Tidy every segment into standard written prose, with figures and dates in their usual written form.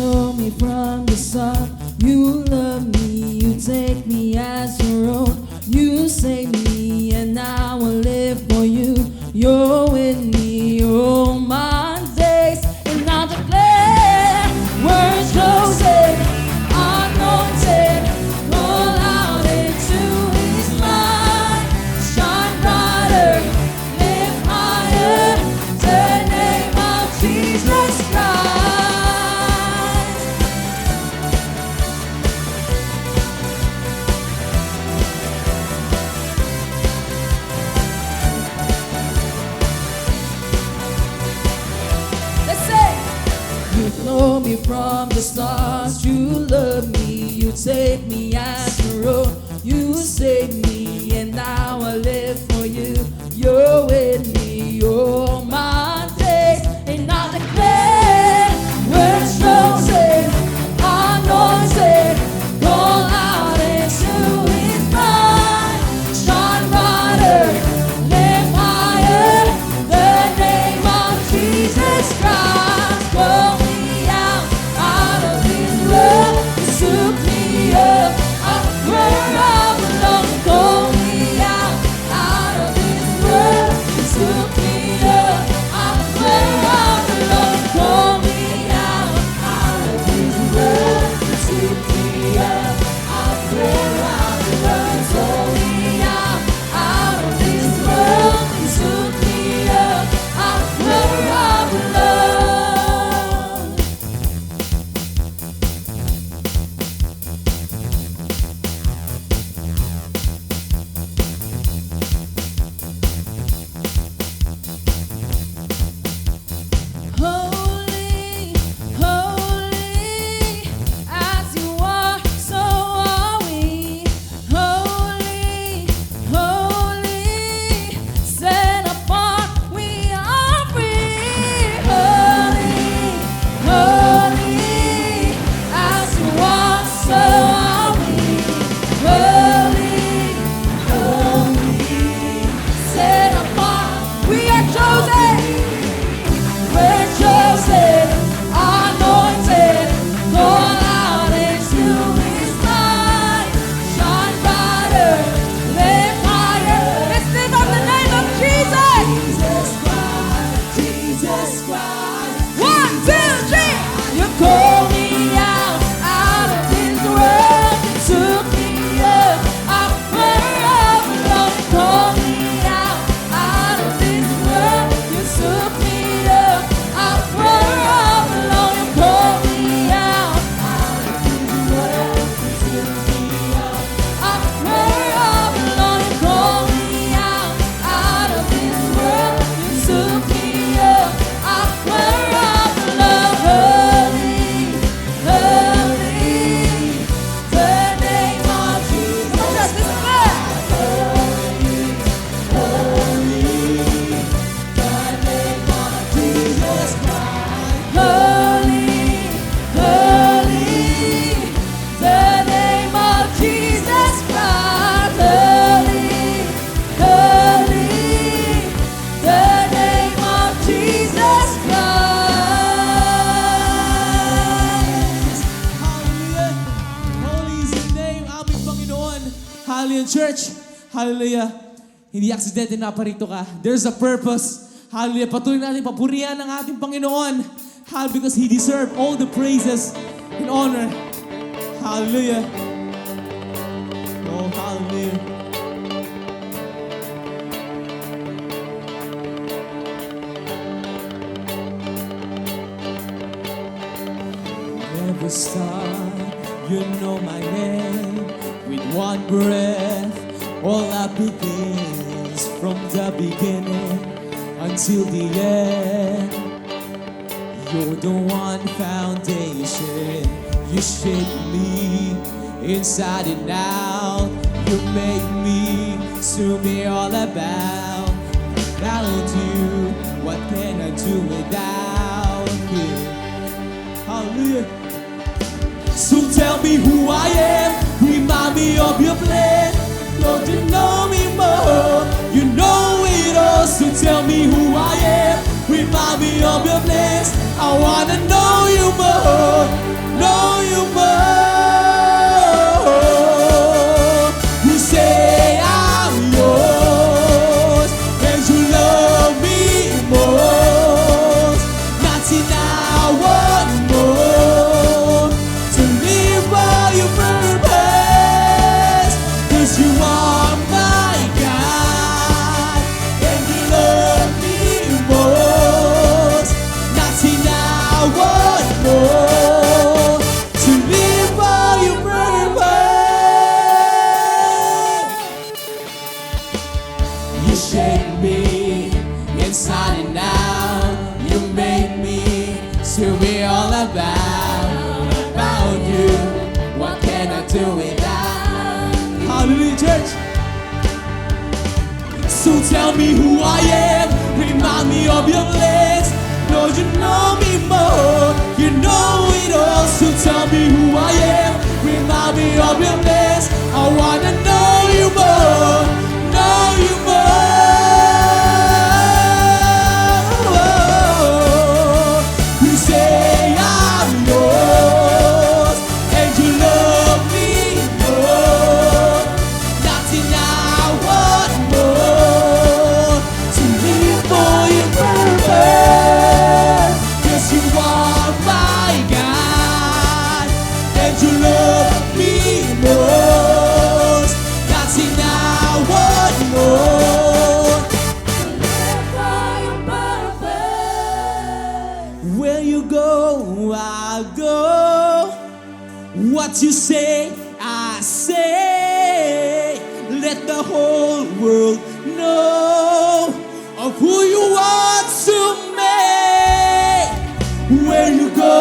know me from the start. You love me, you take me as your own. You save me and now I live for you. You're with me all my days. And I declare, words chosen, anointed, roll out into his light. Shine brighter, live higher, the name of Jesus Christ. Let's say, you know me from the stars. You love me, you take me as your own. You save me and now I live for you. You're with me all my days. And I declare, we're chosen, anointed, call out into his light. Shine brighter, live higher, the name of Jesus Christ. Call me out of his love. You took me up, where I belong. Call me out of his love. You took me up, where I belong. Call me out of his love. You took me up, where I belong. Call me out of his love. You took me up, where I belong. Holy, holy, as you are, so are we. Holy, holy, set apart, we are free. Holy, holy, as you are, so are we. Holy, holy, set apart, we are chosen. We're chosen, anointed, call out into his light. Shine brighter, live higher. Let's lift up the name of Jesus. Jesus Christ, Jesus Christ. 1, 2, 3. You call me out of his world. You took me up where I belong. Call me out of his world. You took me up where I belong. You call me out of his world. You took me up where I belong. You call me out of his world. You took me up where I belong. Holy, holy, the name of Jesus. Come on, church, listen back. Holy, holy, the name of Jesus Christ. Holy, holy, the name of Jesus Christ. Holy, holy, the name of Jesus Christ. Hallelujah. Holy is His name, aming Panginoon. Hallelujah, church. Hallelujah. Hindi aksidente na parito ka. There's a purpose. Hallelujah. Patuloy natin papurihan ang ating Panginoon. Hallelujah, because He deserves all the praises and honor. Hallelujah. Oh, hallelujah. Never stop, you know my name. With one breath, all that begins from the beginning until the end. You're the one foundation. You shape me inside and out. You make me to be all about. Without you, what can I do without you? Hallelujah. So tell me who I am. Remind me of your plan. Lord, you know me more. You know it all. So tell me who I am. Remind me of your plans. I wanna know you more. on, church. So tell me who I am, remind me of your plans. No, you know me more, you know it all. So tell me who I am, remind me of your plans. I wanna know you more, know you more. You say I'm yours, and you love me more. Nothing I want more to live for your purpose. 'Cause you are my God, and you love me most. Nothing I want more. Live for your purpose. Where you go, I go. What you say, I say. Let the whole world know of who you are to me. Where you go,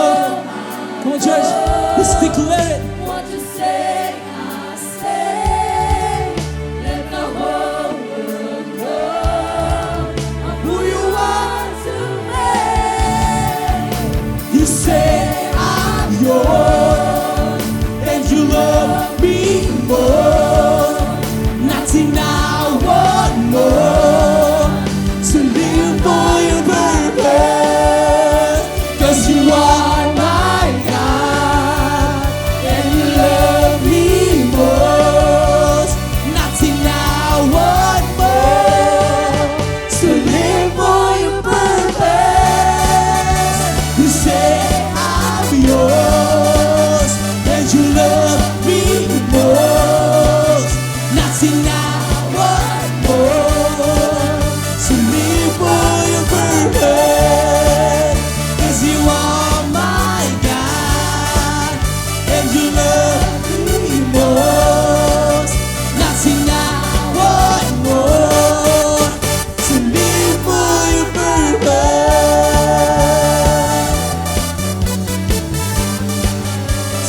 come on, church, let's declare it. What you say, I say. Let the whole world know of who you are to me. You say I'm yours, and you love me more. Nothing I want more to live for your purpose. 'Cause you are my God, and you love me most. Nothing I want more to live for your purpose. You say I'm yours, and you love me most. Nothing I want more to live for your purpose. 'Cause you are my God, and you love me most. Nothing I want more to live for your purpose.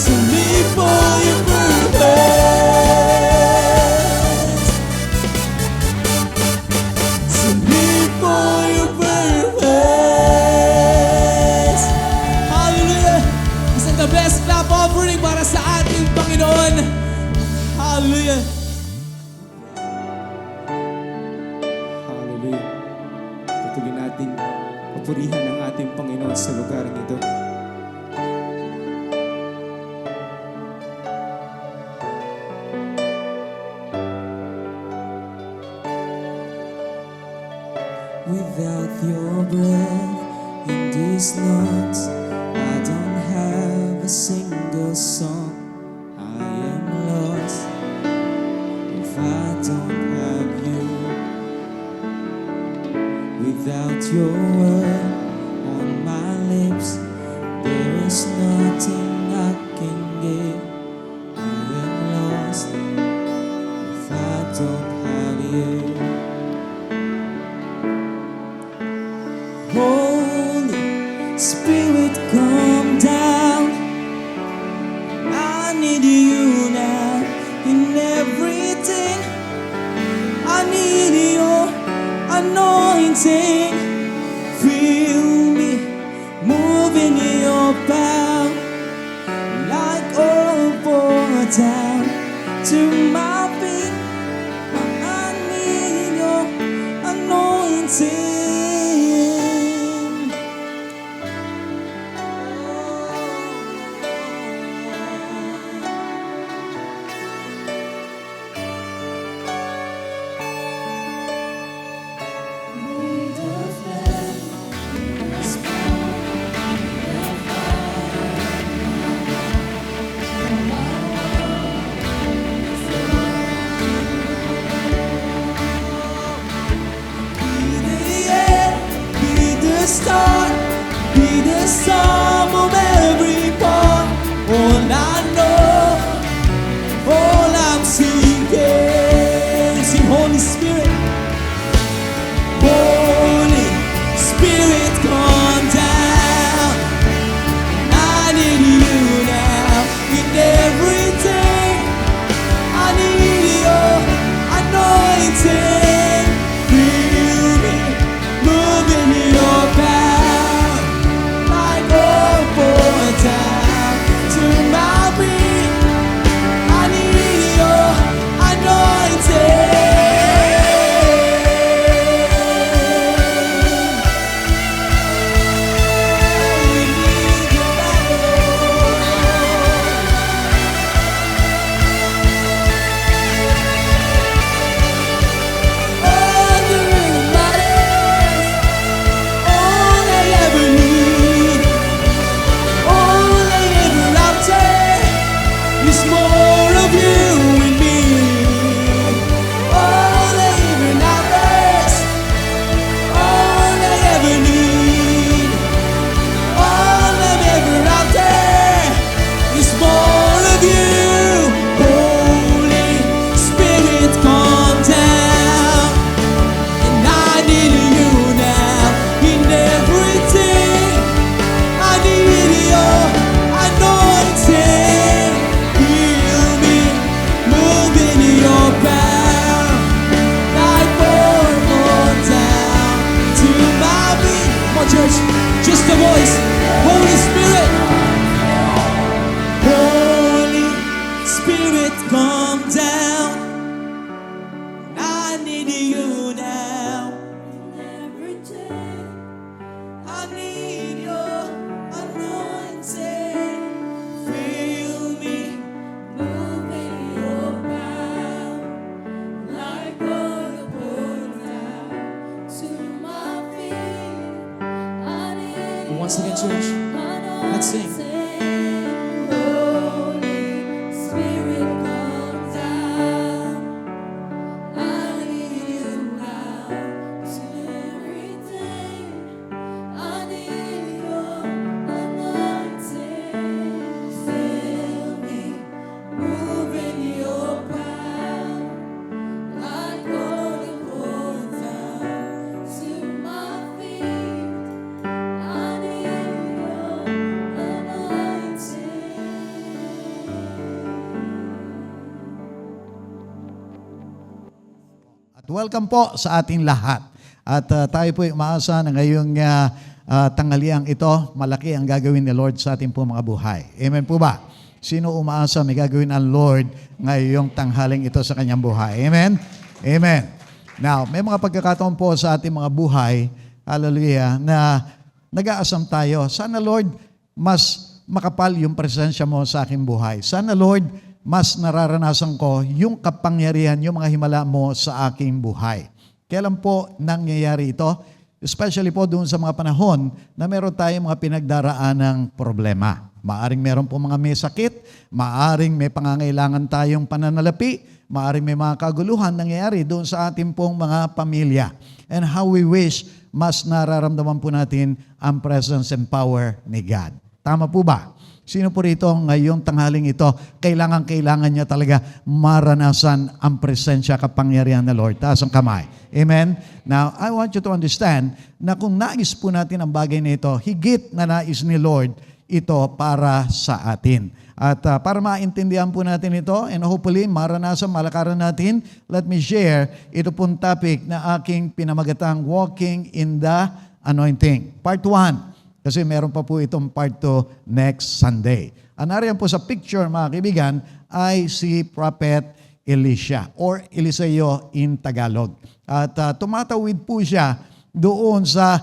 To live for your purpose. To live for your purpose. Hallelujah! Isang the best clap offering para sa ating Panginoon. Hallelujah! Hallelujah! Patuloy natin papurihan ang ating Panginoon sa lugar nito. Without your breath in these notes, I don't have a single song. I am lost if I don't have you. Without your word on my lips, there is nothing I can give. I am lost if I don't have you. Holy Spirit, come down. I need you now in everything. I need your anointing. Feel me moving in your power, like oil pour down to my feet. I need need you now. Every day, I need your anointing. Fill me. moving your power like oil poured down to my feet. I need Once again, church, let's sing. Holy Spirit, come down. I need you now to everything. I need your anointing. Fill me, move in your power, like oil poured down to my feet. I need your anointing. At welcome po sa ating lahat. At tayo po ay umaasa na ngayong tanghaliang ito, malaki ang gagawin ni Lord sa ating po mga buhay. Amen po ba? Sino umaasa may gagawin ang Lord ngayong tanghaling ito sa kanyang buhay? Amen? Amen. Now, may mga pagkakataon po sa ating mga buhay, hallelujah, na nag-aasam tayo. Sana Lord, mas makapal yung presensya mo sa aking buhay. Sana Lord, mas nararanasan ko yung kapangyarihan, yung mga himala mo sa aking buhay. Kailan po nangyayari ito? Especially po doon sa mga panahon na meron tayong mga pinagdaraan ng problema. Maaring meron po mga may sakit, maaring may pangangailangan tayong pananalapi, maaring may mga kaguluhan nangyayari doon sa ating pong mga pamilya. And how we wish mas nararamdaman po natin ang presence and power ni God. Tama po ba? Sino po rito ngayong tanghaling ito, kailangan niya talaga maranasan ang presensya, kapangyarihan ng Lord. Taas ang kamay. Amen? Now, I want you to understand na kung nais po natin ang bagay na ito, higit na nais ni Lord ito para sa atin. At para maintindihan po natin ito and hopefully maranasan, malakaran natin, let me share ito pong topic na aking pinamagatang Walking in the Anointing. Part 1. Kasi meron pa po itong part 2 next Sunday. Ang nariyan po sa picture, mga kaibigan, ay si Prophet Elisha or Eliseo in Tagalog. At tumatawid po siya doon sa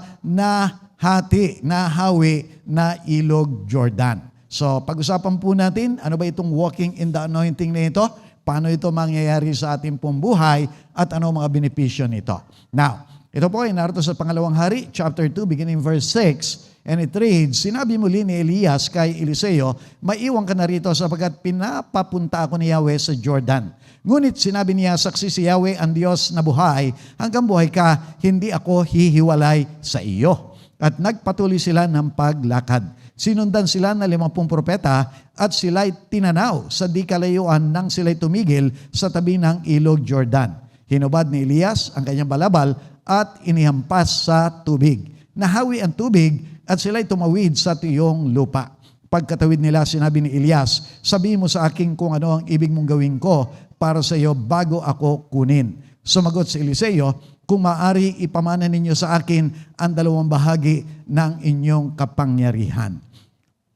nahawi na ilog Jordan. So pag-usapan po natin, ano ba itong walking in the anointing na ito? Paano ito mangyayari sa ating pong buhay at ano mga benepisyo nito? Now, ito po ay narito sa Pangalawang Hari, chapter 2, beginning verse 6. And it reads, sinabi muli ni Elias kay Eliseo, maiwan ka na rito sapagkat pinapapunta ako ni Yahweh sa Jordan. Ngunit sinabi niya, saksi si Yahweh ang Diyos na buhay, hanggang buhay ka, hindi ako hihiwalay sa iyo. At nagpatuloy sila ng paglakad. Sinundan sila ng 50 propeta at sila'y tinanaw sa di kalayuan nang sila'y tumigil sa tabi ng ilog Jordan. Hinubad ni Elias ang kanyang balabal at inihampas sa tubig. Nahawi ang tubig at sila'y tumawid sa tuyong lupa. Pagkatawid nila, sinabi ni Elias, sabihin mo sa akin kung ano ang ibig mong gawin ko para sa iyo bago ako kunin. Sumagot si Eliseo, kung maaari ipamana ninyo sa akin ang 2 bahagi ng inyong kapangyarihan.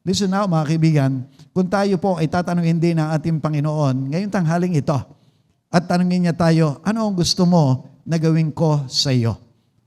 Listen now mga kaibigan, kung tayo po ay tatanungin din ng ating Panginoon ngayong tanghaling ito at tanungin niya tayo, ano ang gusto mo na gawin ko sa iyo?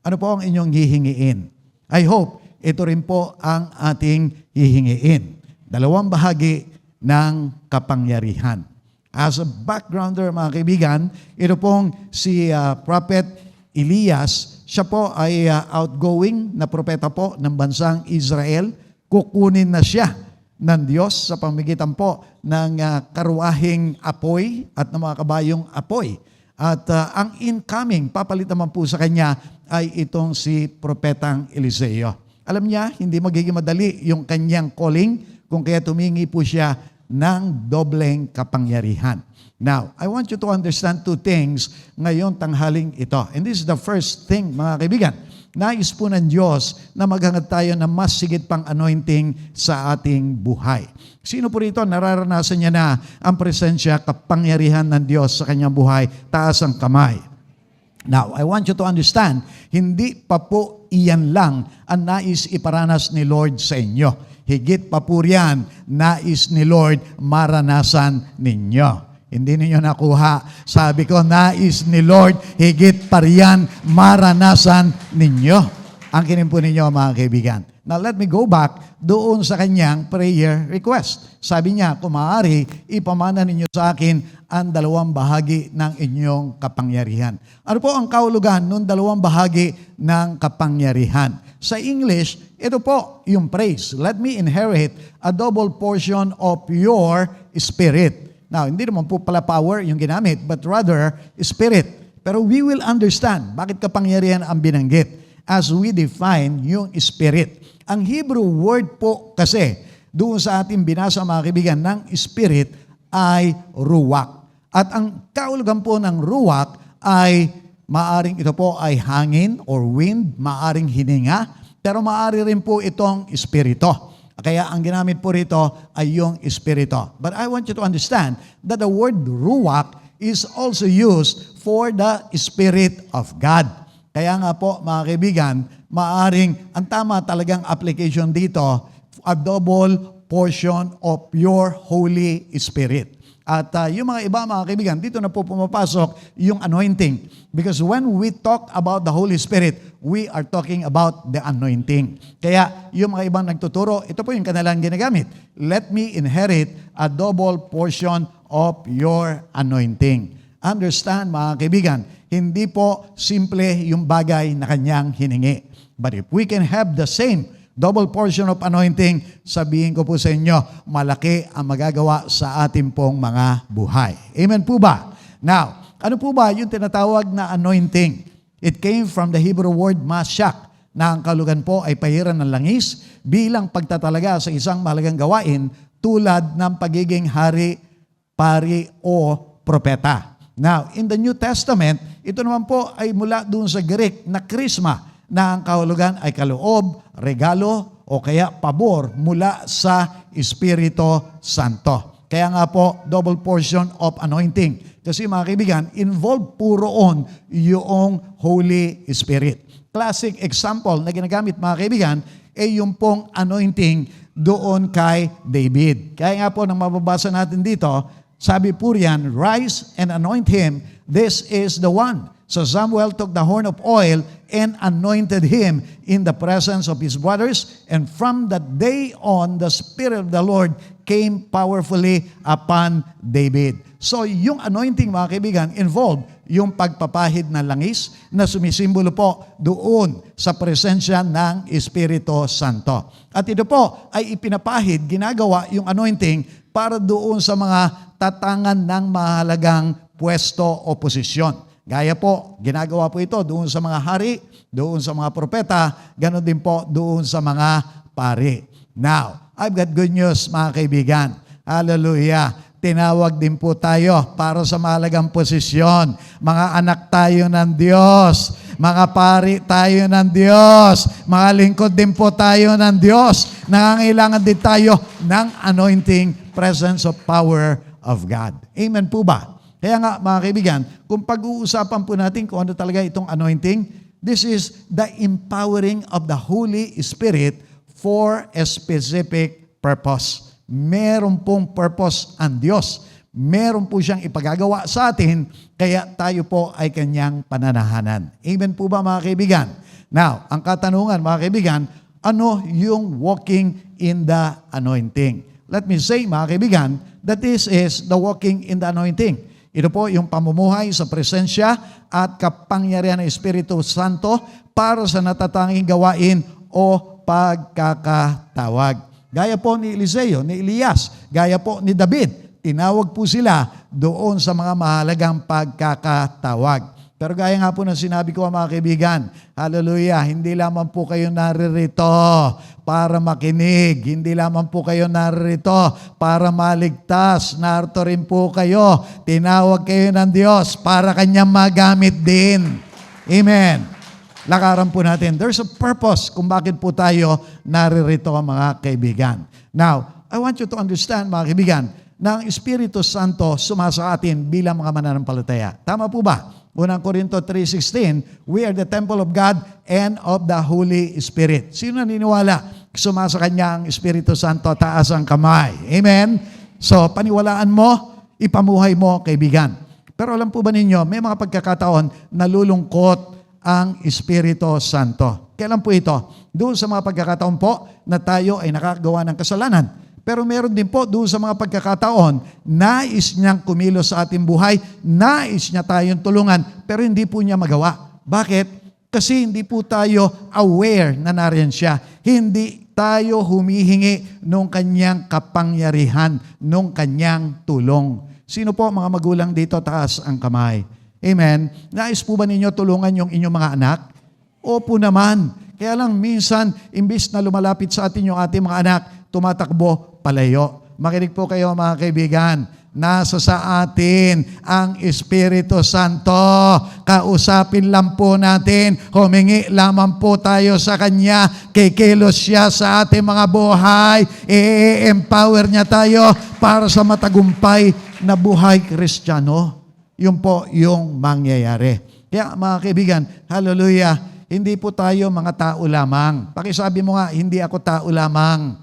Ano po ang inyong hihingiin? I hope ito rin po ang ating hihingiin. 2 bahagi ng kapangyarihan. As a backgrounder, mga kaibigan, ito pong si Prophet Elias, siya po ay outgoing na propeta po ng bansang Israel. Kukunin na siya ng Diyos sa pamamagitan po ng karuahing apoy at ng mga kabayong apoy. At ang incoming, papalit naman po sa kanya ay itong si Propetang Eliseo. Alam niya, hindi magiging madali yung kanyang calling kung kaya tumingi po siya ng dobleng kapangyarihan. Now, I want you to understand 2 things ngayong tanghaling ito. And this is the first thing, mga kaibigan. Nais po ng Diyos na maghangad tayo ng mas sigit pang anointing sa ating buhay. Sino po rito nararanasan niya na ang presensya, kapangyarihan ng Diyos sa kanyang buhay? Taas ang kamay. Now, I want you to understand, hindi pa po iyan lang ang nais iparanas ni Lord sa inyo. Higit pa po riyan, nais ni Lord maranasan ninyo. Hindi ninyo nakuha. Sabi ko, nais ni Lord, higit pa riyan maranasan ninyo. Ang po ninyo, mga kaibigan. Now, let me go back doon sa kanyang prayer request. Sabi niya, kung maaari, ipamana ninyo sa akin ang 2 bahagi ng inyong kapangyarihan. Ano po ang kahulugan ng 2 bahagi ng kapangyarihan? Sa English, ito po yung praise. Let me inherit a double portion of your spirit. Now, hindi naman po pala power yung ginamit, but rather spirit. Pero we will understand bakit kapangyarihan ang binanggit as we define yung spirit. Ang Hebrew word po kasi doon sa ating binasa, mga kaibigan, ng spirit ay ruwak. At ang kahulugan po ng ruwak ay maaring ito po ay hangin or wind, maaring hininga, pero maari rin po itong espiritu. Kaya ang ginamit po rito ay yung espiritu. But I want you to understand that the word ruwak is also used for the Spirit of God. Kaya nga po, mga kaibigan, maaring ang tama talagang application dito, a double portion of your Holy Spirit. At yung mga iba, mga kaibigan, dito na po pumapasok yung anointing. Because when we talk about the Holy Spirit, we are talking about the anointing. Kaya yung mga ibang nagtuturo, ito po yung kanilang ginagamit. Let me inherit a double portion of your anointing. Understand, mga kaibigan, hindi po simple yung bagay na kanyang hiningi. But if we can have the same double portion of anointing, sabihin ko po sa inyo, malaki ang magagawa sa ating pong mga buhay. Amen po ba? Now, ano po ba yung tinatawag na anointing? It came from the Hebrew word mashak, na ang kalugan po ay pahiran ng langis bilang pagtatalaga sa isang mahalagang gawain tulad ng pagiging hari, pari o propeta. Now, in the New Testament, ito naman po ay mula doon sa Greek na krisma, na ang kahulugan ay kaloob, regalo, o kaya pabor mula sa Espiritu Santo. Kaya nga po, double portion of anointing. Kasi mga kaibigan, involved po roon yung Holy Spirit. Classic example na ginagamit, mga kaibigan, ay yung pong anointing doon kay David. Kaya nga po, nang mababasa natin dito, sabi po riyan, rise and anoint him, this is the one. So Samuel took the horn of oil and anointed him in the presence of his brothers. And from that day on, the Spirit of the Lord came powerfully upon David. So yung anointing, mga kaibigan, involved yung pagpapahid ng langis na sumisimbolo po doon sa presensya ng Espiritu Santo. At ito po ay ipinapahid, ginagawa yung anointing para doon sa mga tatangan ng mahalagang pwesto o posisyon. Gaya po, ginagawa po ito doon sa mga hari, doon sa mga propeta, ganoon din po doon sa mga pari. Now, I've got good news, mga kaibigan. Hallelujah. Tinawag din po tayo para sa mahalagang posisyon. Mga anak tayo ng Diyos. Mga pari tayo ng Diyos. Mga lingkod din po tayo ng Diyos. Nangangailangan din tayo ng anointing presence of power of God. Amen po ba? Kaya nga, mga kaibigan, kung pag-uusapan po natin kung ano talaga itong anointing, this is the empowering of the Holy Spirit for a specific purpose. Meron pong purpose ang Diyos. Meron po siyang ipagagawa sa atin, kaya tayo po ay kanyang pananahanan. Amen po ba, mga kaibigan? Now, ang katanungan, mga kaibigan, ano yung walking in the anointing? Let me say, mga kaibigan, that this is the walking in the anointing. Ito po yung pamumuhay sa presensya at kapangyarihan ng Espiritu Santo para sa natatanging gawain o pagkakatawag. Gaya po ni Eliseo, ni Elias, gaya po ni David, tinawag po sila doon sa mga mahalagang pagkakatawag. Pero gaya nga po ng sinabi ko, mga kaibigan, hallelujah, hindi lamang po kayo naririto para makinig. Hindi lamang po kayo naririto para maligtas. Narito rin po kayo. Tinawag kayo ng Diyos para Kanyang magamit din. Amen. Lakaran po natin. There's a purpose kung bakit po tayo naririto, mga kaibigan. Now, I want you to understand, mga kaibigan, na ang Espiritu Santo sumasa atin bilang mga mananampalataya. Tama po ba? 1 Corinto 3:16, we are the temple of God and of the Holy Spirit. Sino naniniwala? Sumasa Kanya ang Espiritu Santo, taas ang kamay. Amen? So, paniwalaan mo, Ipamuhay mo, kaibigan. Pero alam po ba ninyo, may mga pagkakataon nalulungkot ang Espiritu Santo. Kailan po ito? Doon sa mga pagkakataon po na tayo ay nakagawa ng kasalanan. Pero meron din po doon sa mga pagkakataon, nais niyang kumilos sa ating buhay, nais niya tayong tulungan, pero hindi po niya magawa. Bakit? Kasi hindi po tayo aware na nariyan siya. Hindi tayo humihingi nung kanyang kapangyarihan, nung kanyang tulong. Sino po mga magulang dito? Taas ang kamay. Amen. Nais po ba ninyo tulungan yung inyong mga anak? Opo naman. Kaya lang minsan, imbis na lumalapit sa atin yung ating mga anak, tumatakbo palayo. Makinig po kayo mga kaibigan. Nasa sa atin ang Espiritu Santo. Kausapin lang po natin. Humingi lamang po tayo sa Kanya. Kikilos siya sa ating mga buhay. I-empower niya tayo para sa matagumpay na buhay Kristiyano. Yun po yung mangyayari. Kaya mga kaibigan, hallelujah, hindi po tayo mga tao lamang. Pakisabi mo nga, hindi ako tao lamang.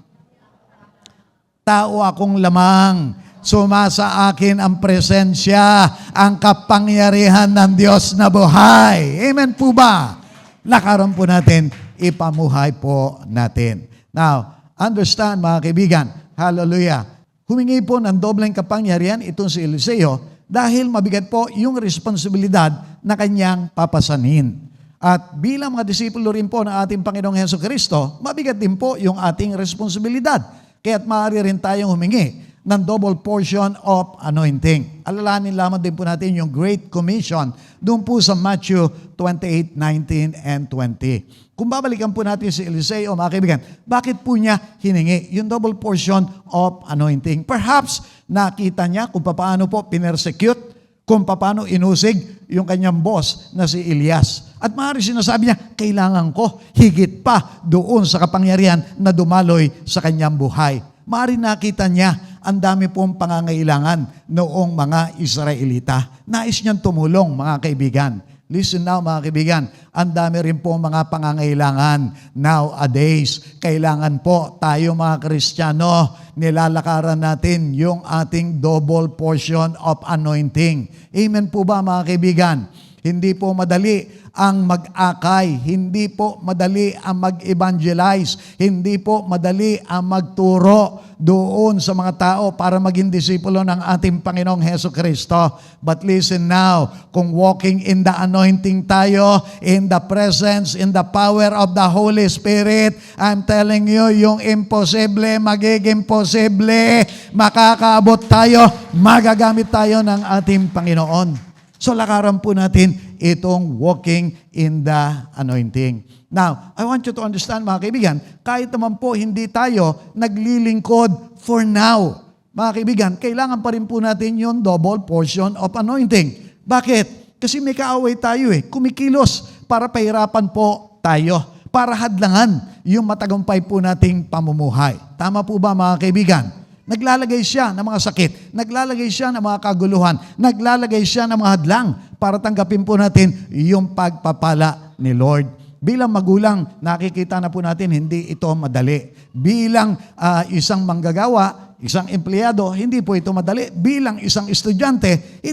Tao akong lamang. Sumasa akin ang presensya, ang kapangyarihan ng Diyos na buhay. Amen po ba? Lakaran po natin, ipamuhay po natin. Now, understand mga kaibigan, hallelujah, humingi po ng dobleng kapangyarihan itong si Eliseo dahil mabigat po yung responsibilidad na kanyang papasanin. At bilang mga disipulo rin po ng ating Panginoong Hesukristo, mabigat din po yung ating responsibilidad. Kaya't maaari rin tayong humingi ng double portion of anointing. Alalahanin lamang din po natin yung Great Commission doon po sa Matthew 28:19 and 20. Kung babalikan po natin si Eliseo, mga kaibigan, bakit po niya hiningi yung double portion of anointing? Perhaps nakita niya kung paano po pinersecute, kung paano inusig yung kanyang boss na si Elias. At maaari sinasabi niya, kailangan ko higit pa doon sa kapangyarihan na dumaloy sa kanyang buhay. Maaari nakita niya, ang dami pong pangangailangan noong mga Israelita. Nais niyang tumulong, mga kaibigan. Listen now, mga kaibigan. Ang dami rin po mga pangangailangan nowadays. Kailangan po tayo mga Kristiyano, nilalakaran natin yung ating double portion of anointing. Amen po ba, mga kaibigan? Hindi po madali ang mag-akay, hindi po madali ang mag-evangelize, hindi po madali ang magturo doon sa mga tao para maging disipulo ng ating Panginoong Hesukristo. But listen now, kung walking in the anointing tayo, in the presence, in the power of the Holy Spirit, I'm telling you, yung imposible, magiging posible, makakaabot tayo, magagamit tayo ng ating Panginoon. So lakaran po natin itong walking in the anointing. Now, I want you to understand mga kaibigan, kahit naman po hindi tayo naglilingkod for now. Mga kaibigan, kailangan pa rin po natin yung double portion of anointing. Bakit? Kasi may kaaway tayo kumikilos para pahirapan po tayo, para hadlangan yung matagumpay po nating pamumuhay. Tama po ba mga kaibigan? Naglalagay siya ng mga sakit, naglalagay siya ng mga kaguluhan, naglalagay siya ng mga hadlang para tanggapin po natin yung pagpapala ni Lord. Bilang magulang, nakikita na po natin hindi ito madali. Bilang isang manggagawa, isang empleyado, hindi po ito madali. Bilang isang estudyante,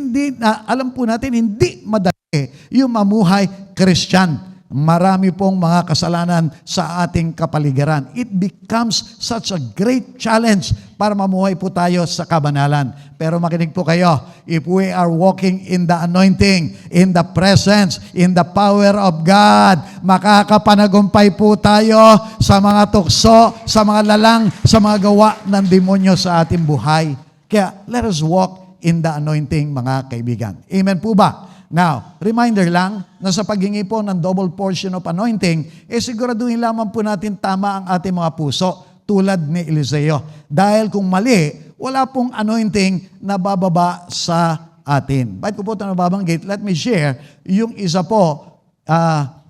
alam po natin hindi madali yung mamuhay Christian. Marami pong mga kasalanan sa ating kapaligiran. It becomes such a great challenge para mamuhay po tayo sa kabanalan. Pero makinig po kayo, if we are walking in the anointing, in the presence, in the power of God, makakapanagumpay po tayo sa mga tukso, sa mga lalang, sa mga gawa ng demonyo sa ating buhay. Kaya let us walk in the anointing, mga kaibigan. Amen po ba? Now, reminder lang na sa paghingi po ng double portion of anointing, siguraduhin lamang po natin tama ang ating mga puso tulad ni Eliseo. Dahil kung mali, wala pong anointing na bababa sa atin. Bakit ko po ito nababanggit? Let me share yung isa po,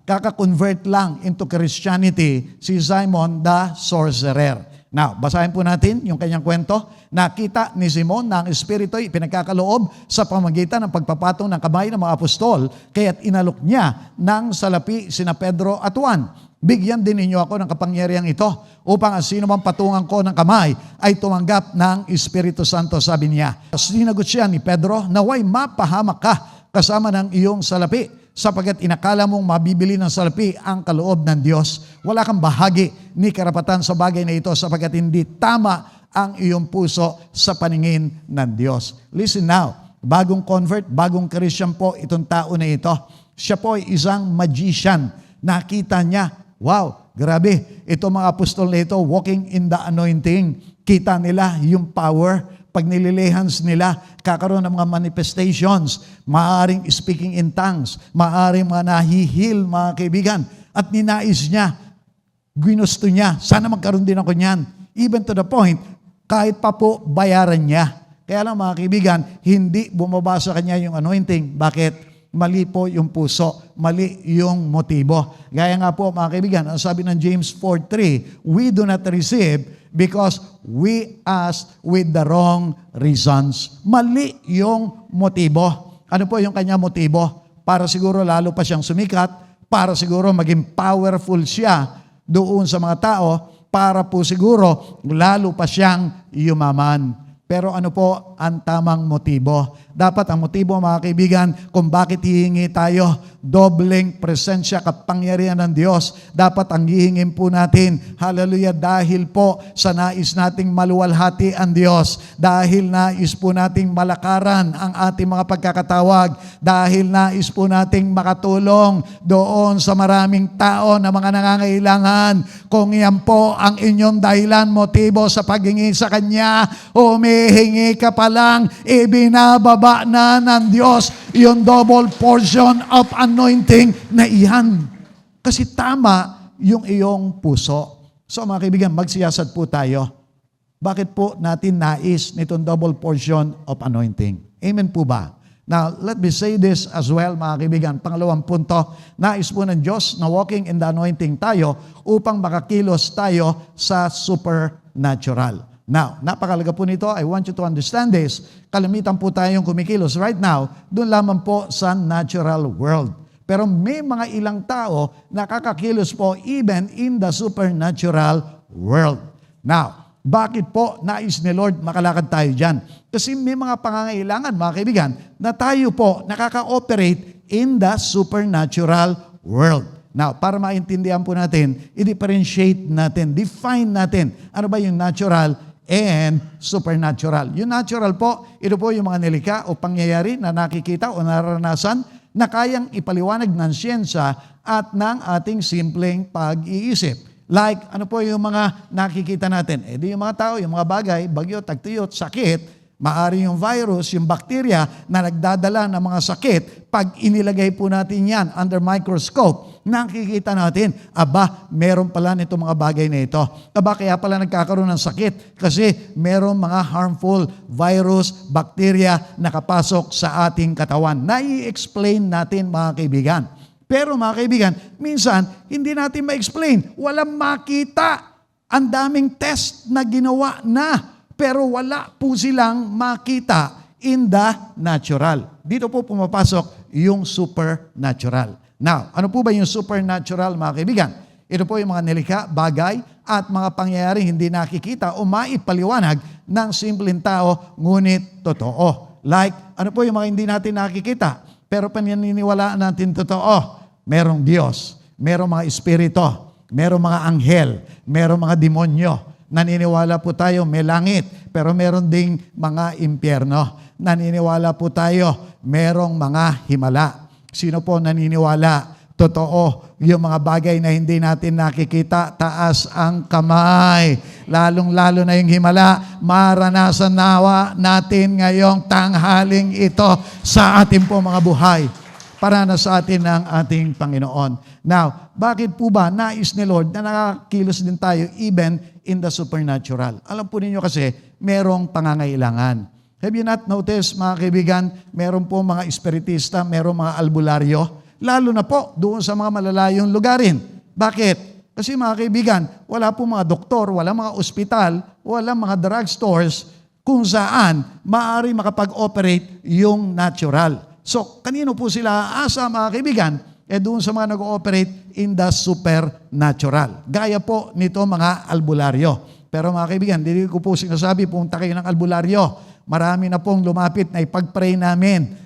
kaka-convert lang into Christianity, si Simon the Sorcerer. Now, basahin po natin yung kanyang kwento. Nakita ni Simon na ang Espiritu ay pinagkakaloob sa pamamagitan ng pagpapatong ng kamay ng mga apostol, kaya't inalok niya ng salapi sina Pedro at Juan. Bigyan din ninyo ako ng kapangyarihang ito upang ang sino man patungan ko ng kamay ay tumanggap ng Espiritu Santo, sabi niya. Sinagot siya ni Pedro, naway mapahamak ka kasama ng iyong salapi, sapagkat inakala mong mabibili ng salapi ang kaloob ng Diyos. Wala kang bahagi ni karapatan sa bagay na ito sapagkat hindi tama ang iyong puso sa paningin ng Diyos. Listen now, bagong convert, bagong Christian po itong tao na ito. Siya po ay isang magician. Nakita niya, wow, grabe, ito mga apostol na ito, walking in the anointing. Kita nila yung power. Pag nililihans nila, kakaroon ng mga manifestations, maaaring speaking in tongues, maaaring mga nahihil, mga kaibigan. At ninais niya, ginusto niya, sana magkaroon din ako niyan. Even to the point, kahit pa po bayaran niya. Kaya lang mga kaibigan, hindi bumaba sa kanya yung anointing. Bakit? Mali po yung puso, mali yung motibo. Gaya nga po mga kaibigan, ang sabi ng James 4:3, we do not receive because we ask with the wrong reasons. Mali yung motibo. Ano po yung kanya motibo? Para siguro lalo pa siyang sumikat, para siguro maging powerful siya doon sa mga tao, para po siguro lalo pa siyang yumaman. Pero ano po ang tamang motibo? Dapat ang motibo mga kaibigan kung bakit hihingi tayo dobleng presensya, kapangyarihan ng Diyos. Dapat ang hihingin po natin, hallelujah, dahil po sa nais nating maluwalhati ang Diyos, dahil nais po nating malakaran ang ating mga pagkakatawag, dahil nais po nating makatulong doon sa maraming tao na mga nangangailangan. Kung yan po ang inyong dahilan, motibo sa paghingi sa Kanya, humihingi ka pa lang, ibinababa na ng Diyos yung double portion of anointing na iyan. Kasi tama yung iyong puso. So mga kaibigan, magsiyasat po tayo. Bakit po natin nais nitong double portion of anointing? Amen po ba? Now, let me say this as well mga kaibigan. Pangalawang punto, nais po ng Diyos na walking in the anointing tayo upang makakilos tayo sa supernatural. Now, napakalaga po nito. I want you to understand this. Kalimitan po tayong kumikilos right now, doon lamang po sa natural world. Pero may mga ilang tao nakakakilos po even in the supernatural world. Now, bakit po nais ni Lord makalakad tayo dyan? Kasi may mga pangangailangan, mga kaibigan, na tayo po nakaka-operate in the supernatural world. Now, para maintindihan po natin, i-differentiate natin, define natin, ano ba yung natural and supernatural. Yung natural po, ito po yung mga nilikha o pangyayari na nakikita o naranasan na kayang ipaliwanag ng siyensya at ng ating simpleng pag-iisip. Like, ano po yung mga nakikita natin? Di yung mga tao, yung mga bagay, bagyo, tagtuyot, sakit, maaari yung virus, yung bakterya na nagdadala ng mga sakit, pag inilagay po natin yan under microscope, nakikita natin, aba, meron pala nito mga bagay na ito. Aba, kaya pala nagkakaroon ng sakit kasi meron mga harmful virus, bakterya nakapasok sa ating katawan. Nai-explain natin mga kaibigan. Pero mga kaibigan, minsan, hindi natin ma-explain. Walang makita. Ang daming test na ginawa na. Pero wala po silang makita in the natural. Dito po pumapasok yung supernatural. Now, ano po ba yung supernatural mga kaibigan? Ito po yung mga nilikha, bagay, at mga pangyayari hindi nakikita o maipaliwanag ng simpleng tao, ngunit totoo. Like, ano po yung mga hindi natin nakikita, pero paniniwalaan natin totoo? Merong Diyos, merong mga espiritu, merong mga anghel, merong mga demonyo. Naniniwala po tayo may langit, pero meron ding mga impyerno. Naniniwala po tayo merong mga himala. Sino po naniniwala? Totoo, yung mga bagay na hindi natin nakikita, taas ang kamay. Lalong-lalo na yung himala, maranasan nawa natin ngayong tanghaling ito sa ating po mga buhay. Para na sa atin ng ating Panginoon. Now, bakit po ba nais ni Lord na nakakilos din tayo even in the supernatural? Alam po ninyo kasi, merong pangangailangan. Have you not noticed, mga kaibigan, meron po mga espiritista, merong mga albularyo, lalo na po doon sa mga malalayong lugarin. Bakit? Kasi mga kaibigan, wala po mga doktor, wala mga ospital, wala mga drugstores kung saan maaari makapag-operate yung natural. So, kanino po sila aasa mga kaibigan? Doon sa mga nag-ooperate in the supernatural. Gaya po nito mga albularyo. Pero mga kaibigan, hindi ko po sinasabi, punta kayo ng albularyo. Marami na pong lumapit na ipag-pray namin.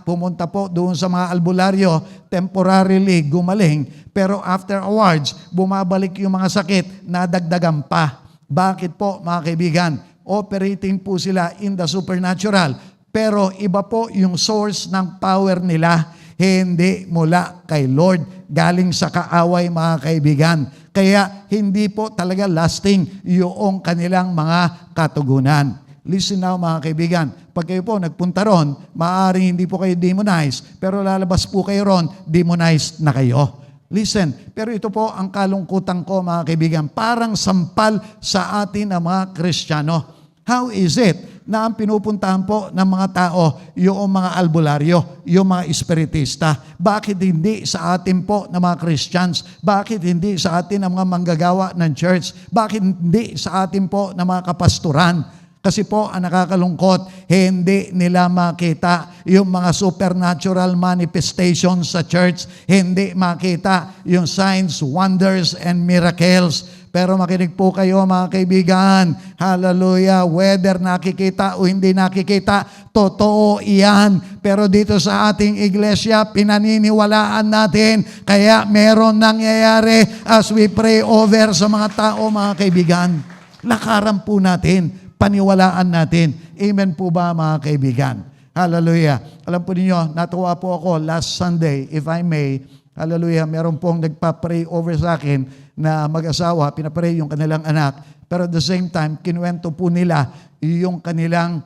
Pumunta po doon sa mga albularyo, temporarily gumaling, pero afterwards, bumabalik yung mga sakit na dagdagan pa. Bakit po mga kaibigan? Operating po sila in the supernatural, pero iba po yung source ng power nila, hindi mula kay Lord, galing sa kaaway mga kaibigan. Kaya hindi po talaga lasting yung kanilang mga katugunan. Listen now mga kaibigan, pag kayo po nagpunta ron, maaaring hindi po kayo demonized, pero lalabas po kayo ron, demonized na kayo. Listen, pero ito po ang kalungkutan ko mga kaibigan, parang sampal sa atin ang mga Kristiyano. How is it na ang pinupuntahan po ng mga tao yung mga albularyo, yung mga espiritista? Bakit hindi sa atin po ng mga Christians? Bakit hindi sa atin ang mga manggagawa ng church? Bakit hindi sa atin po ng mga kapasturan? Kasi po, ang nakakalungkot, hindi nila makita yung mga supernatural manifestations sa church. Hindi makita yung signs, wonders, and miracles. Pero makinig po kayo mga kaibigan. Hallelujah. Whether nakikita o hindi nakikita, totoo iyan. Pero dito sa ating iglesia, pinaniniwalaan natin. Kaya meron nangyayari as we pray over sa mga tao mga kaibigan. Lakaran po natin. Paniwalaan natin. Amen po ba mga kaibigan? Hallelujah. Alam po ninyo, natuwa po ako last Sunday, if I may, hallelujah, meron pong nagpa-pray over sa akin na mag-asawa, pinapray yung kanilang anak, pero at the same time, kinuwento po nila yung kanilang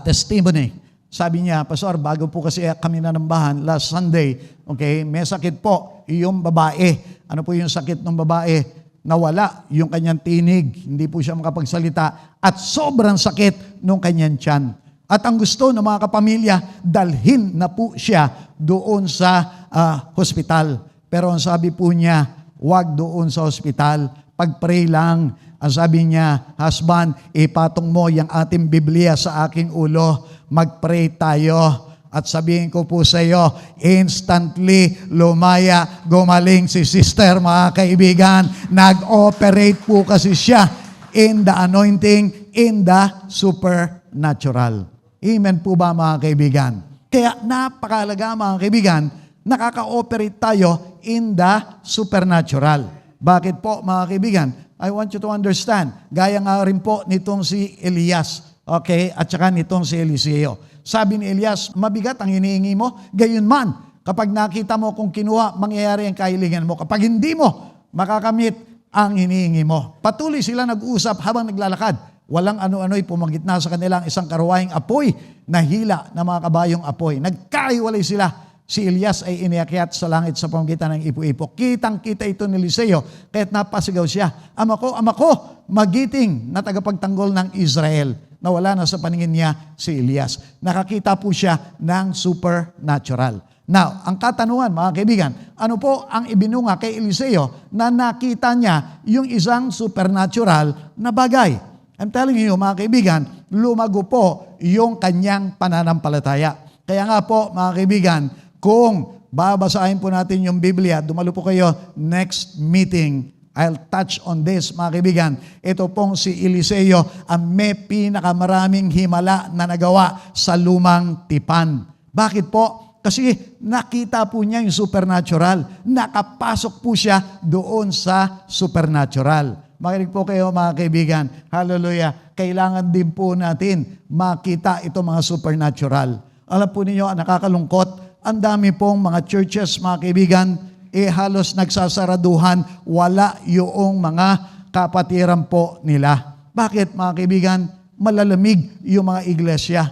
testimony. Sabi niya, Pastor, bago po kasi kami nanambahan last Sunday, okay, may sakit po yung babae. Ano po yung sakit ng babae? Nawala yung kanyang tinig, hindi po siya makapagsalita, at sobrang sakit nung kanyang tiyan. At ang gusto ng mga kapamilya, dalhin na po siya doon sa hospital. Pero ang sabi po niya, wag doon sa hospital, pag-pray lang. Ang sabi niya, husband, ipatong mo yung ating Biblia sa aking ulo, mag-pray tayo. At sabihin ko po sa iyo, instantly lumaya, gumaling si sister, mga kaibigan. Nag-operate po kasi siya in the anointing, in the supernatural. Amen po ba mga kaibigan? Kaya napakalaga mga kaibigan, nakaka-operate tayo in the supernatural. Bakit po mga kaibigan? I want you to understand, gaya nga rin po nitong si Elias, okay, at saka nitong si Eliseo. Sabi ni Elias, mabigat ang hinihingi mo, gayon man, kapag nakita mo kung kinuha, mangyayari ang kahilingan mo. Kapag hindi mo, makakamit ang hinihingi mo. Patuloy sila nag-uusap habang naglalakad. Walang ano-ano'y pumagitna sa kanilang isang karuwahing apoy na hila ng mga kabayong apoy. Nagkaiwalay sila. Si Elias ay iniakyat sa langit sa pamamagitan ng ipo-ipo. Kitang-kita ito ni Eliseo, kaya't napasigaw siya, Ama ko, magiting na tagapagtanggol ng Israel. Nawala na sa paningin niya si Elias. Nakakita po siya ng supernatural. Now, ang katanungan mga kaibigan, ano po ang ibinunga kay Eliseo na nakita niya yung isang supernatural na bagay? I'm telling you mga kaibigan, lumago po yung kanyang pananampalataya. Kaya nga po mga kaibigan, kung babasahin po natin yung Biblia, dumalo po kayo next meeting, I'll touch on this, mga kaibigan. Ito pong si Eliseo ang may pinakamaraming himala na nagawa sa lumang tipan. Bakit po? Kasi nakita po niya yung supernatural. Nakapasok po siya doon sa supernatural. Makinig po kayo mga kaibigan. Hallelujah. Kailangan din po natin makita ito mga supernatural. Alam po ninyo, nakakalungkot. Ang dami pong mga churches, mga kaibigan, halos nagsasaraduhan, wala yung mga kapatiran po nila. Bakit mga kaibigan? Malalamig yung mga iglesia.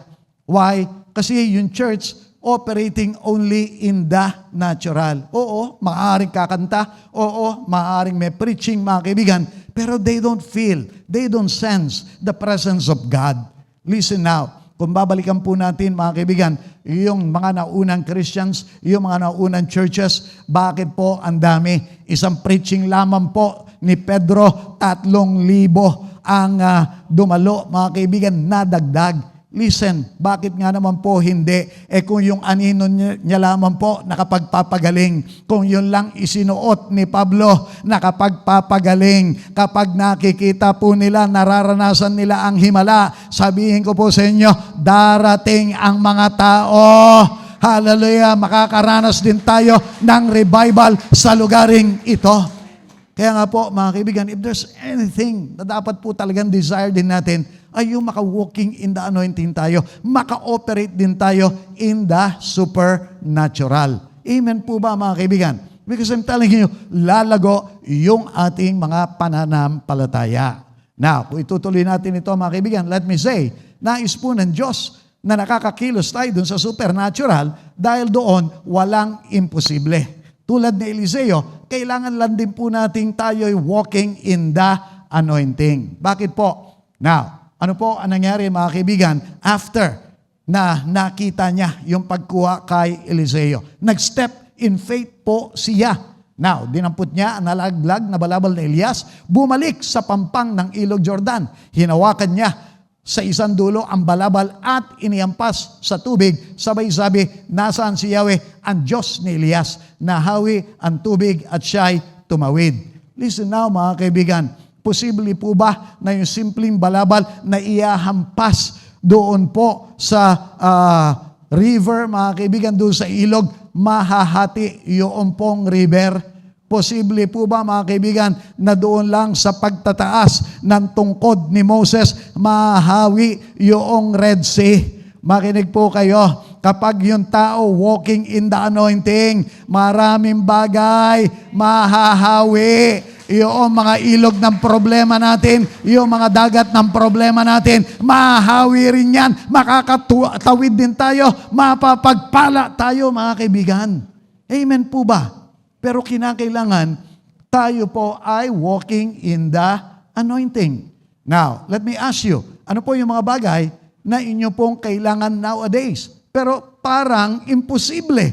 Why? Kasi yung church operating only in the natural. Oo, maaaring kakanta. Oo, maaaring may preaching mga kaibigan. Pero they don't feel, they don't sense the presence of God. Listen now, Kung babalikan po natin, mga kaibigan, yung mga naunang Christians, yung mga naunang churches, bakit po ang dami? Isang preaching lamang po ni Pedro, 3,000 ang dumalo, mga kaibigan, nadagdag. Listen, bakit nga naman po hindi? Kung yung anino niya lamang po nakapagpapagaling, kung yun lang isinuot ni Pablo, nakapagpapagaling. Kapag nakikita po nila, nararanasan nila ang himala, sabihin ko po sa inyo, darating ang mga tao. Hallelujah, makakaranas din tayo ng revival sa lugaring ito. Kaya nga po, mga kaibigan, if there's anything na dapat po talagang desire din natin, ay yung maka-walking in the anointing tayo, maka-operate din tayo in the supernatural. Amen po ba, mga kaibigan? Because I'm telling you, lalago yung ating mga pananampalataya. Now, kung itutuloy natin ito, mga kaibigan, let me say, nais po ng Diyos na nakakakilos tayo dun sa supernatural dahil doon walang imposible. Tulad ni Eliseo, kailangan lang din po natin tayo'y walking in the anointing. Bakit po? Now, ano po ang nangyari, mga kaibigan, after na nakita niya yung pagkuha kay Eliseo? Nag-step in faith po siya. Now, dinampot niya ang nalaglag na balabal na Elias, bumalik sa pampang ng ilog Jordan. Hinawakan niya sa isang dulo ang balabal at iniampas sa tubig. Sabay sabi, nasaan si Yahweh, ang Diyos ni Elias? Nahawi ang tubig at siya'y tumawid. Listen now, mga kaibigan, posible po ba na yung simpleng balabal na iahampas doon po sa river, mga kaibigan, doon sa ilog, mahahati yung pong river? Posible po ba, mga kaibigan, na doon lang sa pagtataas ng tungkod ni Moses, mahahawi yung Red Sea? Makinig po kayo, kapag yung tao walking in the anointing, maraming bagay mahahawi. Yung mga ilog ng problema natin, yung mga dagat ng problema natin, mahahawi rin yan. Makakatawid din tayo, mapapagpala tayo, mga kaibigan. Amen po ba? Pero kinakailangan tayo po ay walking in the anointing. Now, let me ask you, ano po yung mga bagay na inyo pong kailangan nowadays? Pero parang imposible.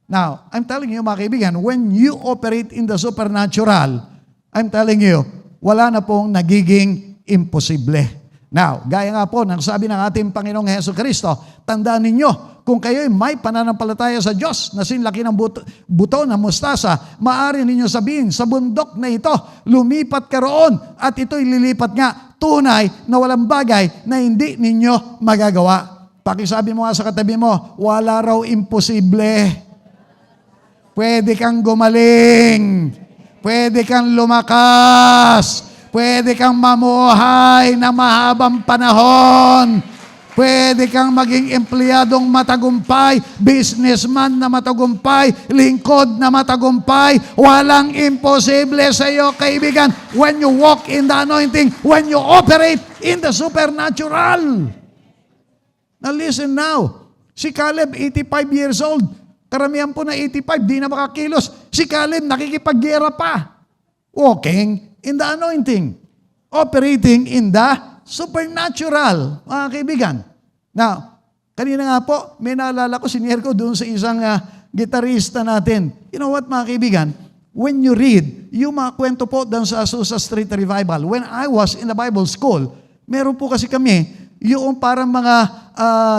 Now, I'm telling you, mga kaibigan, when you operate in the supernatural, I'm telling you, wala na pong nagiging imposible. Now, gaya nga po ng sabi ng ating Panginoong Hesus Kristo, tandaan ninyo, kung kayo'y may pananampalataya sa Diyos na sinlaki ng buto ng mustasa, maaari ninyo sabihin sa bundok na ito, lumipat ka roon at ito'y lilipat nga. Tunay na walang bagay na hindi ninyo magagawa. Pakisabi mo nga sa katabi mo, wala raw imposible. Pwede kang gumaling. Pwede kang lumakas. Pwede kang mamuhay na mahabang panahon. Pwede kang maging empleyadong matagumpay, businessman na matagumpay, lingkod na matagumpay. Walang imposible sa iyo, kaibigan, when you walk in the anointing, when you operate in the supernatural. Now listen now, si Caleb, 85 years old. Karamihan po na 85, di na makakilos. Si Caleb, nakikipaggera pa. Walking in the anointing. Operating in the supernatural, mga kaibigan. Now, kanina nga po, may naalala ko, sinare ko doon sa isang gitarista natin. You know what, mga kaibigan? When you read, yung mga kwento po doon sa Azusa Street Revival, when I was in the Bible school, meron po kasi kami, yung parang mga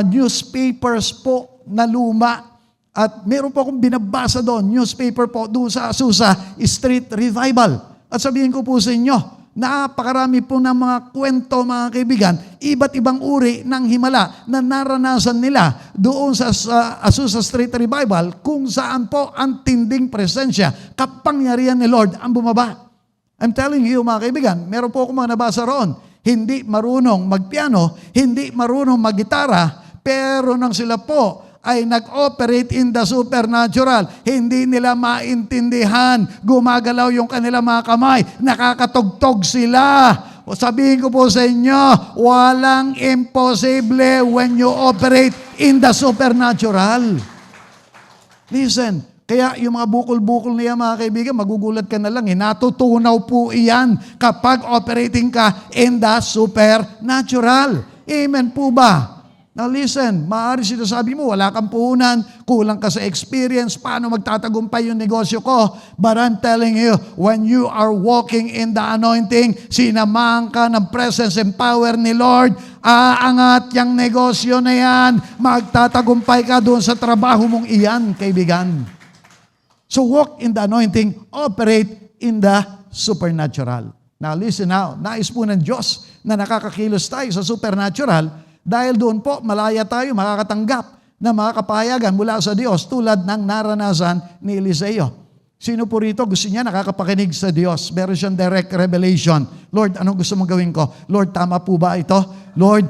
newspapers po na luma. At meron po akong binabasa doon, newspaper po doon sa Azusa Street Revival. At sabihin ko po sa inyo, napakarami po ng mga kwento, mga kaibigan, iba't ibang uri ng himala na naranasan nila doon sa Azusa Street Revival kung saan po ang tinding presensya, kapangyarihan ni Lord ang bumaba. I'm telling you, mga kaibigan, meron po akong mga nabasa roon, hindi marunong magpiano, hindi marunong maggitara, pero nang sila po ay nag-operate in the supernatural. Hindi nila maintindihan. Gumagalaw yung kanilang mga kamay. Nakakatugtog sila. O sabihin ko po sa inyo, walang imposible when you operate in the supernatural. Listen, kaya yung mga bukol-bukol niya, mga kaibigan, magugulat ka na lang. Natutunaw po iyan kapag operating ka in the supernatural. Amen po ba? Now listen, maaari sinasabi mo, wala kang puhunan, kulang ka sa experience, paano magtatagumpay yung negosyo ko? But I'm telling you, when you are walking in the anointing, sinamahan ka ng presence and power ni Lord, aangat yung negosyo na yan, magtatagumpay ka doon sa trabaho mong iyan, kaibigan. So walk in the anointing, operate in the supernatural. Now listen now, nais po ng Diyos na nakakakilos tayo sa supernatural. Dahil doon po, malaya tayo makakatanggap na mga kapahayagan mula sa Diyos tulad ng naranasan ni Eliseo. Sino po rito gusto niya nakakapakinig sa Diyos? Meron siyang direct revelation. Lord, anong gusto mong gawin ko? Lord, tama po ba ito? Lord,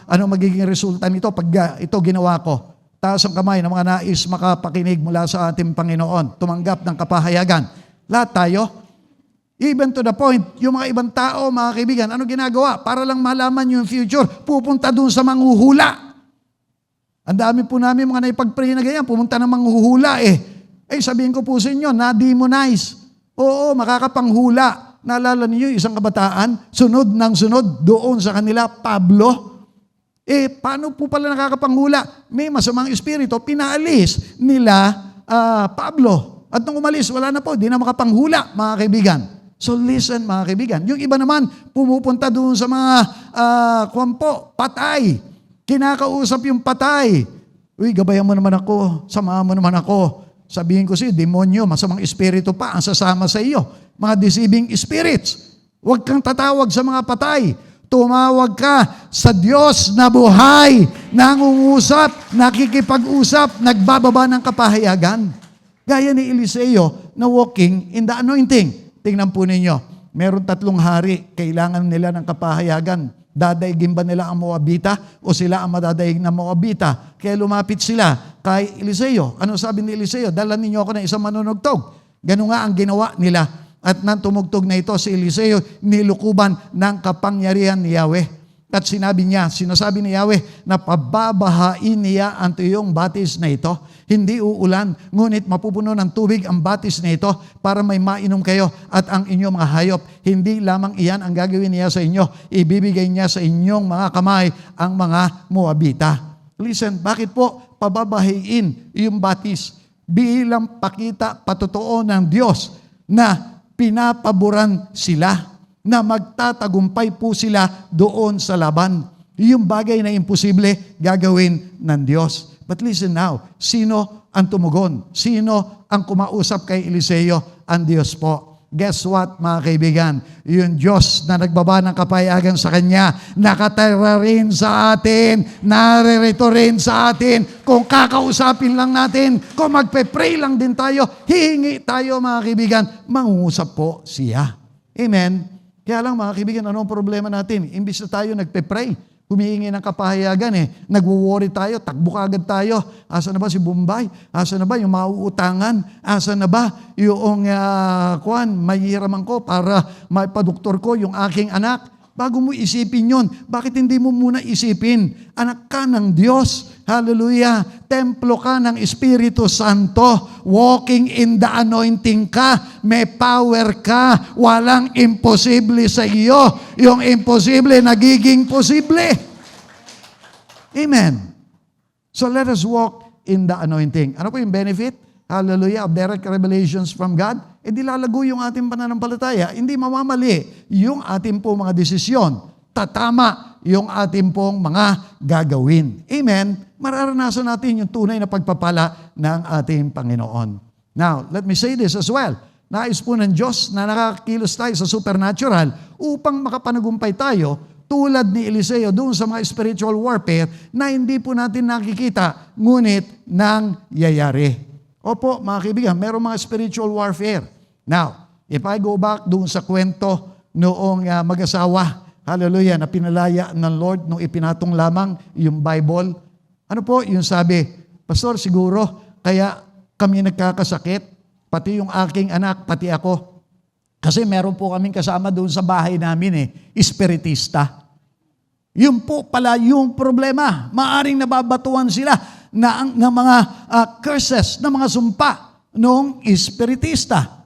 anong magiging resulta nito pag ito ginawa ko? Taas ang kamay ng mga nais makapakinig mula sa ating Panginoon. Tumanggap ng kapahayagan. Lahat tayo. Even to the point, yung mga ibang tao, mga kaibigan, ano ginagawa? Para lang malaman yung future, pupunta dun sa manghuhula. Ang dami po namin mga naipag-pray na ganyan, pumunta na manghuhula eh. Sabihin ko po sa inyo, na-demonize. Oo, makakapanghula. Naalala niyo isang kabataan, sunod ng sunod doon sa kanila, Pablo. Paano po pala nakakapanghula? May masamang espiritu, pinaalis nila Pablo. At nung umalis, wala na po, di na makapanghula, mga kaibigan. So listen mga kaibigan, yung iba naman pumupunta doon sa mga patay. Kinakausap yung patay. Uy, gabayan mo naman ako, samahan mo naman ako. Sabihin ko sa'yo, demonyo, masamang espiritu pa ang sasama sa iyo. Mga deceiving spirits. Huwag kang tatawag sa mga patay. Tumawag ka sa Diyos na buhay, nangungusap, nakikipag-usap, nagbababa ng kapahayagan. Gaya ni Eliseo na walking in the anointing. Tingnan po ninyo, meron 3 hari, kailangan nila ng kapahayagan. Dadaigin ba nila ang Moabita o sila ang madadaig ng Moabita? Kaya lumapit sila kay Eliseo. Ano sabi ni Eliseo? Dala ninyo ako ng isang manunugtog. Ganun nga ang ginawa nila. At nang tumugtog na ito si Eliseo, nilukuban ng kapangyarihan ni Yahweh. At sinasabi ni Yahweh na pababahain niya ang tuyong batis na ito. Hindi uulan, ngunit mapupuno ng tubig ang batis na ito para may mainom kayo at ang inyong mga hayop. Hindi lamang iyan ang gagawin niya sa inyo. Ibibigay niya sa inyong mga kamay ang mga Moabita. Listen, bakit po pababahain yung batis? Bilang pakita patotoo ng Diyos na pinapaboran sila, na magtatagumpay po sila doon sa laban. Yung bagay na imposible, gagawin ng Diyos. But listen now, sino ang tumugon? Sino ang kumausap kay Eliseo? Ang Diyos po. Guess what, mga kaibigan? Yung Diyos na nagbaba ng kapayagan sa Kanya, nakatira rin sa atin, naririto rin sa atin. Kung kakausapin lang natin, kung magpe-pray lang din tayo, hihingi tayo, mga kaibigan, mangungusap po siya. Amen? Kaya lang, mga kaibigan, ano ang problema natin? Imbis na tayo nagpe-pray, humihingi ng kapahayagan nagwo-worry tayo, takbo kagad tayo. Asa na ba si Bombay? Asa na ba yung mauutangan? Asa na ba yung mahihiraman ko para maipadoktor ko yung aking anak? Bago mo isipin yon, bakit hindi mo muna isipin? Anak ka ng Diyos. Hallelujah. Templo ka ng Espiritu Santo. Walking in the anointing ka. May power ka. Walang imposible sa iyo. Yung imposible nagiging posible. Amen. So let us walk in the anointing. Ano po yung benefit? Hallelujah, of direct revelations from God. Di lalago yung ating pananampalataya. Hindi mamamali yung ating po mga desisyon. Tatama yung ating pong mga gagawin. Amen? Mararanasan natin yung tunay na pagpapala ng ating Panginoon. Now, let me say this as well. Nais po ng Diyos na nakakakilos tayo sa supernatural upang makapanagumpay tayo tulad ni Eliseo doon sa mga spiritual warfare na hindi po natin nakikita, ngunit nangyayari. Opo, mga kaibigan, merong mga spiritual warfare. Now, if I go back doon sa kwento noong mag-asawa, hallelujah, na pinalaya ng Lord nung ipinatong lamang yung Bible, ano po yung sabi? Pastor, siguro, kaya kami nagkakasakit, pati yung aking anak, pati ako. Kasi meron po kaming kasama doon sa bahay namin espiritista. Yun po pala yung problema. Maaring nababatuan sila ng mga curses, ng mga sumpa noong espiritista.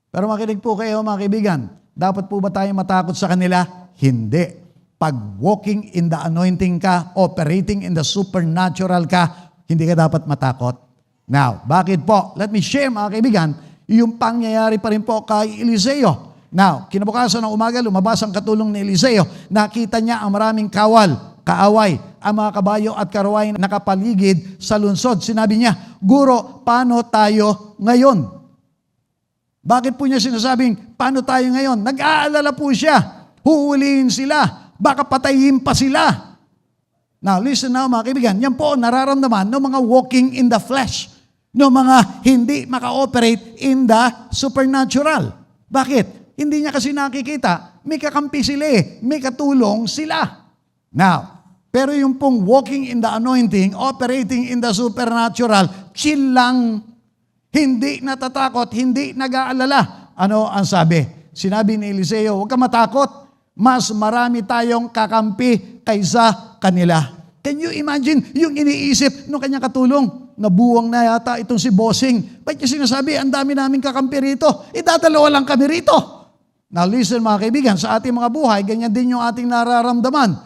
Pero makinig po kayo, mga kaibigan, dapat po ba tayo matakot sa kanila? Hindi. pag walking in the anointing ka, operating in the supernatural ka, hindi ka dapat matakot. Now, bakit po? Let me share mga kaibigan, yung pangyayari pa rin po kay Eliseo. Now, kinabukasan ng umaga, lumabas ang katulong ni Eliseo. Nakita niya ang maraming kaaway, ang mga kabayo at karawayan nakapaligid sa lungsod. Sinabi niya, Guro, paano tayo ngayon? Bakit po niya sinasabing, paano tayo ngayon? Nag-aalala po siya. Huhulihin sila. Baka patayin pa sila. Now, listen now mga kaibigan. Yan po nararamdaman ng mga walking in the flesh. Ng mga hindi maka-operate in the supernatural. Bakit? Hindi niya kasi nakikita. May kakampi sila eh. May katulong sila. Now, pero yung pong walking in the anointing, operating in the supernatural, chill lang. Hindi natatakot, hindi nag-aalala. Ano ang sabi? Sinabi ni Eliseo, huwag ka matakot. Mas marami tayong kakampi kaysa kanila. Can you imagine yung iniisip ng kanyang katulong? Nabuwang na yata itong si Bossing. Ba't niya sinasabi, ang dami namin kakampi rito? Idadalawa lang kami rito. Now listen mga kaibigan, sa ating mga buhay, ganyan din yung ating nararamdaman.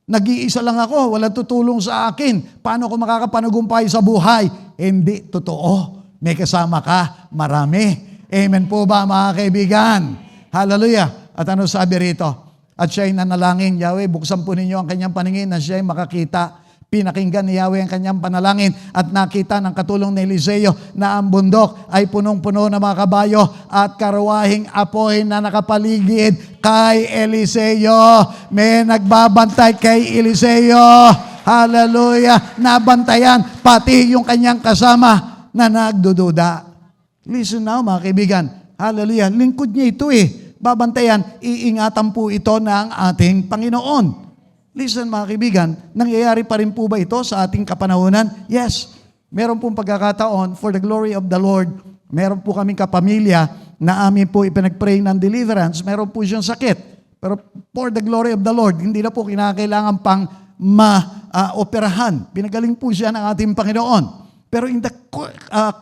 Nag-iisa lang ako, walang tutulong sa akin. Paano ko makakapanagumpay sa buhay? Hindi totoo. May kasama ka, marami. Amen po ba mga kaibigan? Hallelujah. At ano sabi rito? At siya'y nanalangin, Yahweh, buksan po ninyo ang kanyang paningin na siya'y makakita. Pinakinggan ni Yahweh ang kanyang panalangin at nakita ng katulong ni Eliseo na ang bundok ay punong-puno ng mga kabayo at karawahing apoy na nakapaligid kay Eliseo. May nagbabantay kay Eliseo. Hallelujah. Nabantayan pati yung kanyang kasama na nagdududa. Listen now mga kaibigan. Hallelujah. Lingkod niya ito eh. Babantayan, iingatan po ito ng ating Panginoon. Listen mga kaibigan, nangyayari pa rin po ba ito sa ating kapanahunan? Yes. Meron pong pagkakataon, for the glory of the Lord, meron po kaming kapamilya na amin po ipinag-pray ng deliverance, meron po siyang sakit. Pero for the glory of the Lord, hindi na po kinakailangan pang ma-operahan. Pinagaling po siya ng ating Panginoon. Pero in the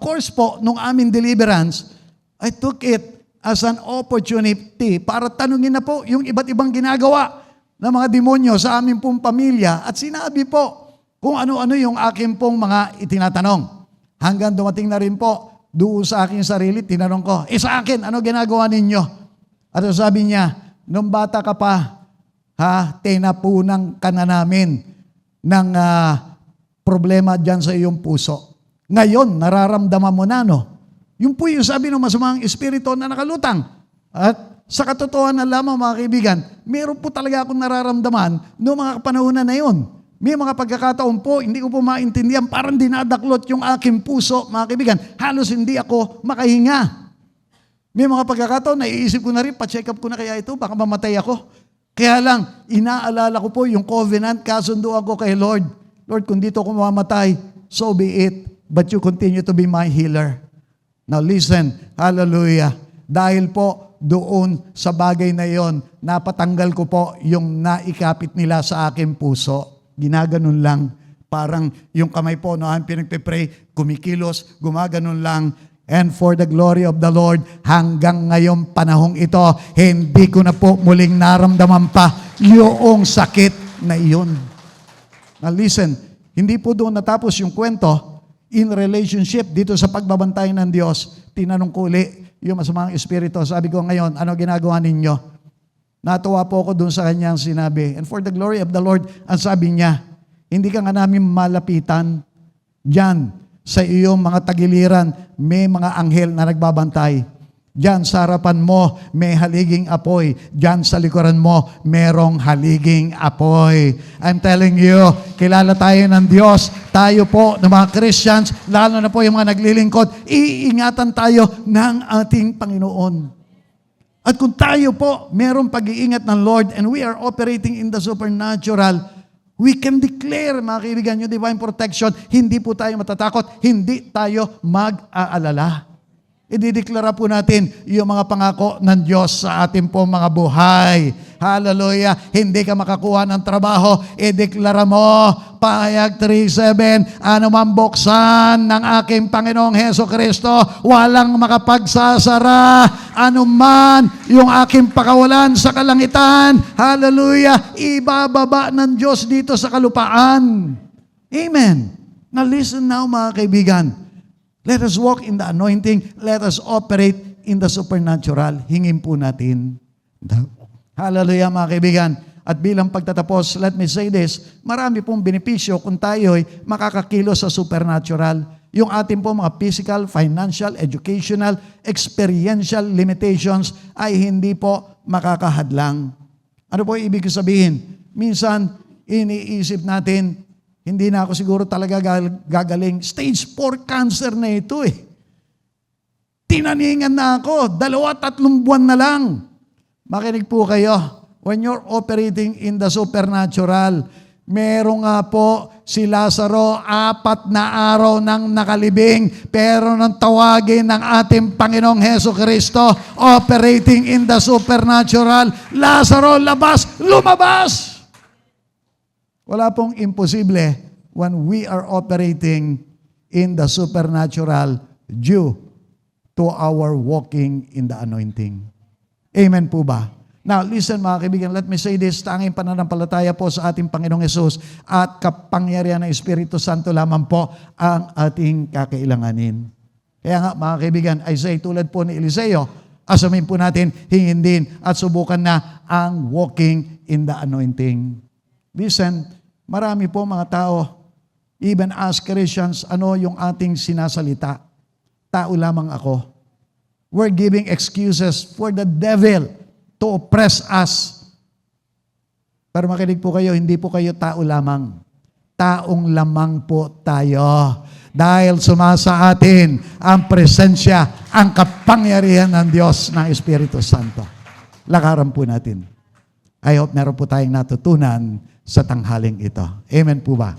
course po nung aming deliverance, I took it as an opportunity para tanungin na po yung iba't ibang ginagawa ng mga demonyo sa aming pong pamilya at sinabi po kung ano-ano yung aking pong mga itinatanong. Hanggang dumating na rin po doon sa aking sarili, tinanong ko, sa akin, ano ginagawa ninyo? At sabi niya, nung bata ka pa, tinapunan ka na namin ng problema dyan sa iyong puso. Ngayon, nararamdaman mo na, no? Yung po yung sabi ng masamang espiritu na nakalutang. At sa katotohanan lamang mga kaibigan, meron po talaga akong nararamdaman noong mga kapanahunan na yun. May mga pagkakataon po, hindi ko po maintindihan, parang dinadaklot yung aking puso, mga kaibigan. Halos hindi ako makahinga. May mga pagkakataon, naiisip ko na rin, pa-check up ko na kaya ito, baka mamatay ako. Kaya lang, inaalala ko po yung covenant, kasunduan ko kay Lord. Lord, kung dito ako mamatay, so be it, but you continue to be my healer. Now listen, hallelujah. Dahil po doon sa bagay na yon, napatanggal ko po yung naikapit nila sa aking puso. Ginaganon lang. Parang yung kamay po, noon pinagpipray, kumikilos, gumaganon lang. And for the glory of the Lord, hanggang ngayong panahong ito, hindi ko na po muling naramdaman pa yung sakit na iyon. Now listen, hindi po doon natapos yung kwento. In relationship, dito sa pagbabantay ng Diyos, tinanong ko uli yung masamang espiritu. Sabi ko ngayon, ano ginagawa ninyo? Natuwa po ako doon sa kanyang sinabi. And for the glory of the Lord, ang sabi niya, hindi ka nga namin malapitan. Diyan, sa iyong mga tagiliran, may mga anghel na nagbabantay. Diyan sa harapan mo, may haliging apoy. Diyan sa likuran mo, merong haliging apoy. I'm telling you, kilala tayo ng Diyos. Tayo po, ng mga Christians, lalo na po yung mga naglilingkod, iingatan tayo ng ating Panginoon. At kung tayo po, merong pag-iingat ng Lord and we are operating in the supernatural, we can declare, mga kaibigan, yung divine protection, hindi po tayo matatakot, hindi tayo mag-aalala. Idideklara po natin yung mga pangako ng Diyos sa ating po mga buhay. Hallelujah. Hindi ka makakuha ng trabaho, ideklara mo, pahayag 3:7, anumang buksan ng aking Panginoong Heso Kristo, walang makapagsasara, anuman yung aking pakawalan sa kalangitan, hallelujah, ibababa ng Diyos dito sa kalupaan. Amen. Now listen now mga kaibigan. Let us walk in the anointing. Let us operate in the supernatural. Hingin po natin. Hallelujah mga kaibigan. At bilang pagtatapos, let me say this, marami pong benepisyo kung tayo'y makakakilos sa supernatural. Yung ating po mga physical, financial, educational, experiential limitations ay hindi po makakahadlang. Ano po ibig sabihin? Minsan, iniisip natin, hindi na ako siguro talaga gagaling. Stage 4 cancer na ito eh. Tinaningan na ako, 2-3 buwan na lang. Makinig po kayo. When you're operating in the supernatural, meron nga po si Lazaro, 4 na araw nang nakalibing, pero nang tawagin ng ating Panginoong Heso Kristo, operating in the supernatural, Lazaro, labas, lumabas! Wala pong imposible when we are operating in the supernatural due to our walking in the anointing. Amen po ba? Now, listen mga kaibigan, let me say this, tanging pananampalataya po sa ating Panginoong Hesus at kapangyarihan ng Espiritu Santo lamang po ang ating kakailanganin. Kaya nga mga kaibigan, I say tulad po ni Eliseo, asamin po natin, hingin din at subukan na ang walking in the anointing. Listen, marami po mga tao, even as Christians, ano yung ating sinasalita? Tao lamang ako. We're giving excuses for the devil to oppress us. Pero makinig po kayo, hindi po kayo tao lamang. Taong lamang po tayo. Dahil sumasa atin ang presensya, ang kapangyarihan ng Diyos ng Espiritu Santo. Lakaran po natin. I hope meron po tayong natutunan sa tanghaling ito. Amen po ba?